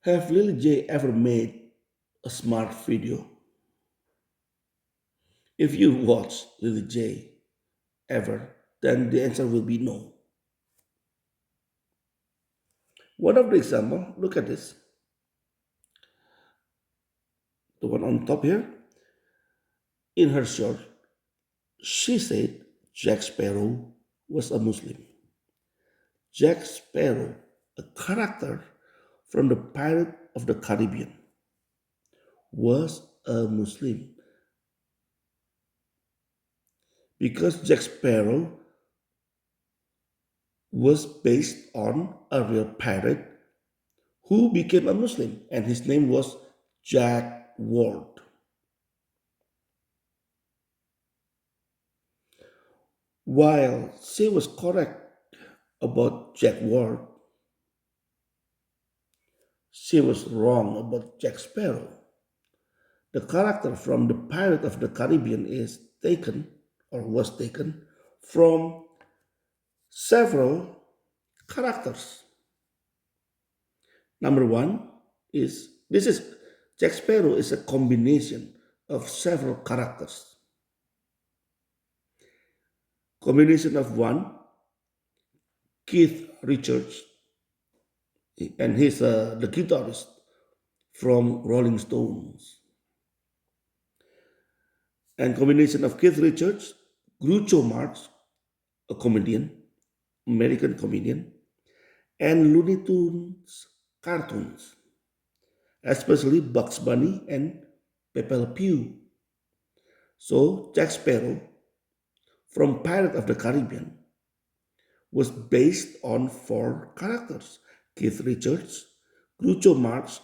Have Lily J ever made a smart video? If you watch Lily J ever, then the answer will be no. One of the example, look at this, the one on top here. In her short, she said Jack Sparrow was a Muslim. Jack Sparrow, a character from the Pirate of the Caribbean, was a Muslim because Jack Sparrow was based on a real pirate who became a Muslim, and his name was Jack Ward. While she was correct about Jack Ward, she was wrong about Jack Sparrow. The character from the Pirate of the Caribbean is taken or was taken from several characters. Number one is this is Jack Sparrow is a combination of several characters. Combination of one, Keith Richards, and he's the guitarist from Rolling Stones. And combination of Keith Richards, Groucho Marx, a comedian, American comedian, and Looney Tunes cartoons, especially Bugs Bunny and Pepe Le Pew. So Jack Sparrow from Pirate of the Caribbean was based on four characters: Keith Richards, Groucho Marx,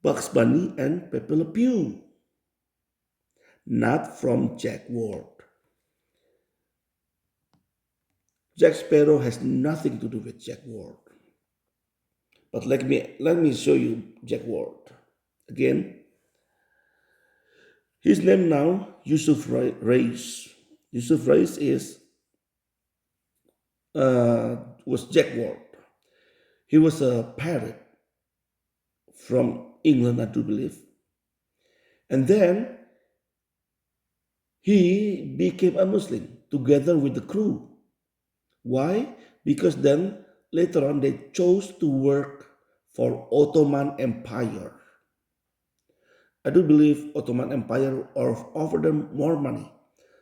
Bugs Bunny, and Pepe Le Pew, not from Jack Ward. Jack Sparrow has nothing to do with Jack Ward. But let me show you Jack Ward. Again, his name now Yusuf Reis. Yusuf Reis is was Jack Ward. He was a pirate from England, I do believe. And then he became a Muslim together with the crew. Why? Because then later on they chose to work for Ottoman Empire. I do believe Ottoman Empire offered them more money.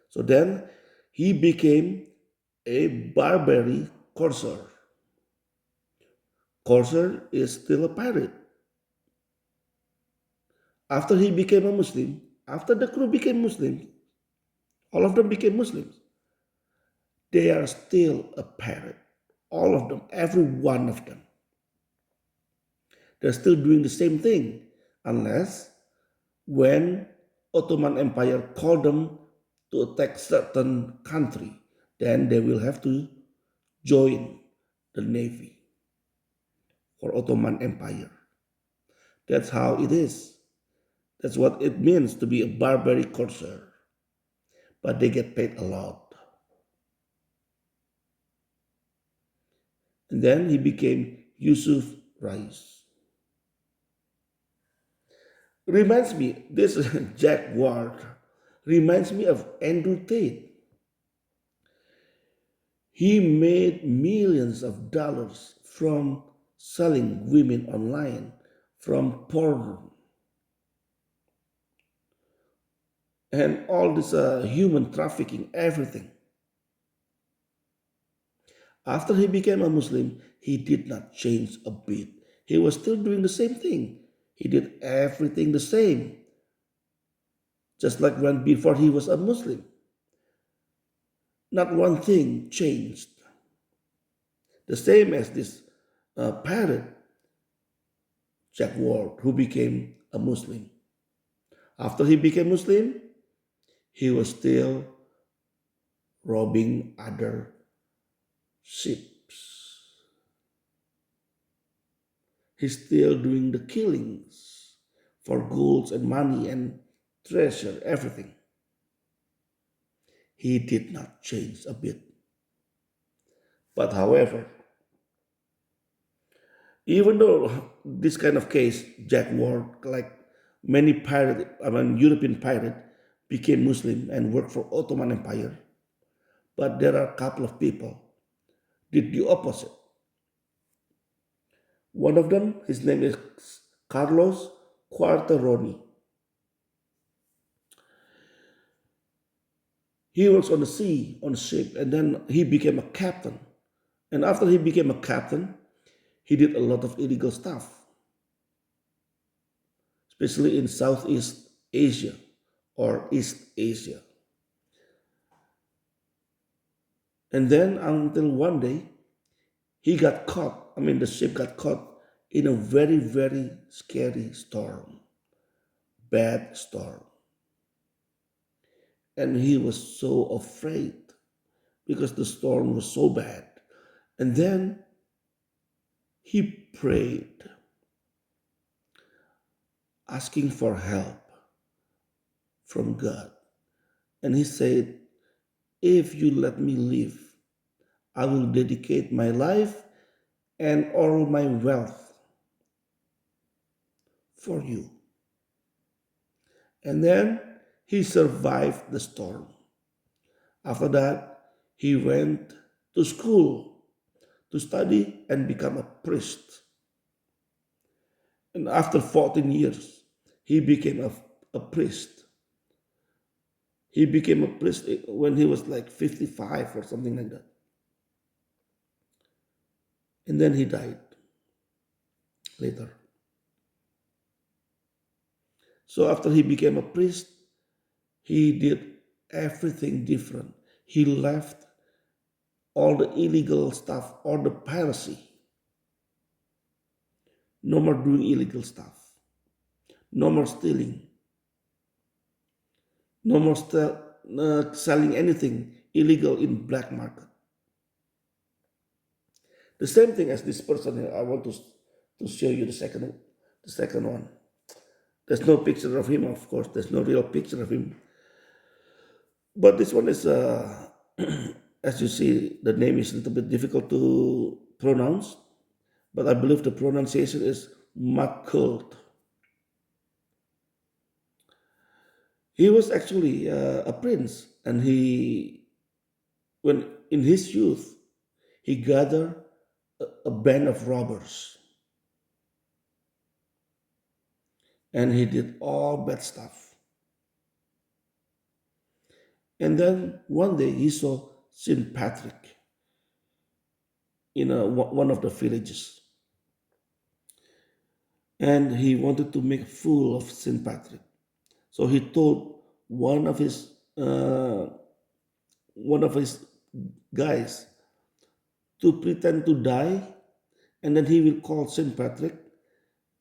So then he became a Barbary corsair. Corsair is still a pirate. After he became a Muslim, after the crew became Muslim, all of them became Muslims. They are still a pirate. All of them, every one of them. They're still doing the same thing, unless when Ottoman Empire called them to attack certain country, then they will have to join the navy for Ottoman Empire. That's how it is. That's what it means to be a Barbary corsair. But they get paid a lot. And then he became Yusuf Rais. Reminds me, this Jack Ward reminds me of Andrew Tate. He made millions of dollars from selling women online, from porn, and all this human trafficking, everything. After he became a Muslim, he did not change a bit. He was still doing the same thing. He did everything the same, just like when before he was a Muslim. Not one thing changed. The same as this parrot, Jack Ward, who became a Muslim. After he became Muslim, he was still robbing other ships. He's still doing the killings for golds and money and treasure, everything. He did not change a bit. But however, Even though this kind of case, Jack Ward, like many European pirate, became Muslim and worked for Ottoman Empire. But there are a couple of people did the opposite. One of them, his name is Carlos Quarteroni. He works on the sea, on a ship, and then he became a captain. And after he became a captain, he did a lot of illegal stuff, especially in Southeast Asia or East Asia. And then until one day, he got caught. The ship got caught in a very, very scary storm, bad storm. And he was so afraid because the storm was so bad. And then he prayed, asking for help from God. And he said, if you let me live, I will dedicate my life and all my wealth for you. And then he survived the storm. After that, he went to school to study and become a priest. And after 14 years, he became a priest. He became a priest when he was like 55 or something like that. And then he died later. So after he became a priest, he did everything different. He left all the illegal stuff, all the piracy. No more doing illegal stuff. No more stealing. No more selling anything illegal in black market. The same thing as this person here. I want to show you the second one. There's no picture of him, of course. There's no real picture of him. But this one is, as you see, the name is a little bit difficult to pronounce. But I believe the pronunciation is Makult. He was actually a prince, and when in his youth, he gathered a band of robbers, and he did all bad stuff. And then one day he saw Saint Patrick in one of the villages, and he wanted to make a fool of Saint Patrick. So he told one of his uh, one of his guys to pretend to die, and then he will call Saint Patrick,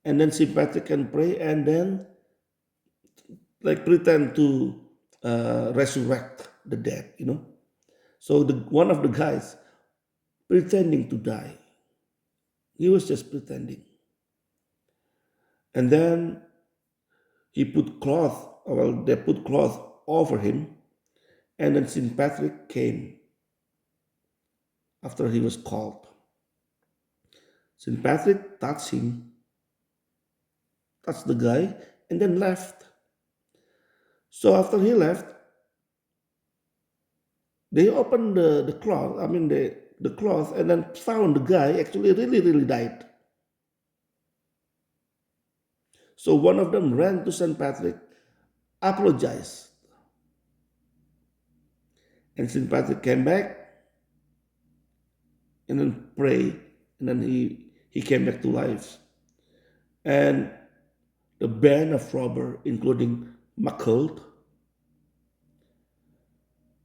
and then Saint Patrick can pray, and then like pretend to resurrect the dead. So one of the guys pretending to die, he was just pretending, and then they put cloth over him, and then Saint Patrick came after he was called. Saint Patrick touched the guy, and then left. So after he left, they opened the cloth, the cloth, and then found the guy actually really, really died. So one of them ran to St. Patrick, apologized, and St. Patrick came back and then prayed, and then he came back to life. And the band of robbers, including Makult,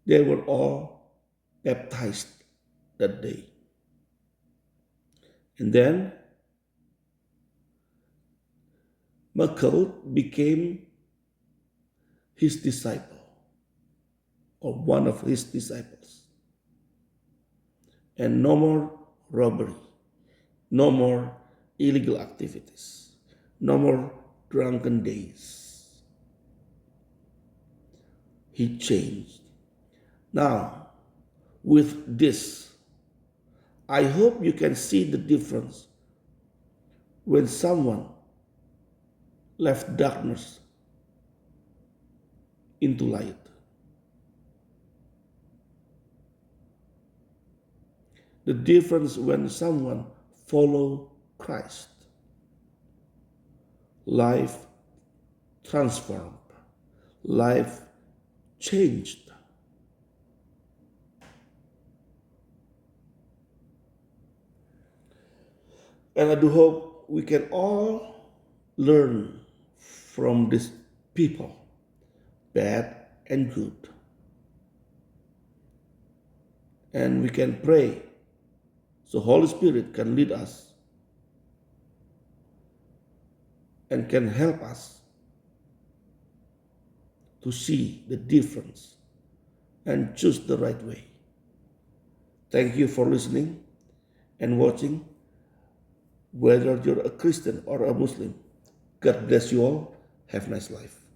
they were all baptized that day. And then Makult became his disciple, or one of his disciples. And no more robbery, no more illegal activities, no more drunken days. He changed. Now, with this, I hope you can see the difference when someone left darkness into light. The difference when someone follow Christ. Life transformed. Life changed. And I do hope we can all learn from these people, bad and good. And we can pray so Holy Spirit can lead us and can help us to see the difference and choose the right way. Thank you for listening and watching. Whether you're a Christian or a Muslim, God bless you all. Have a nice life.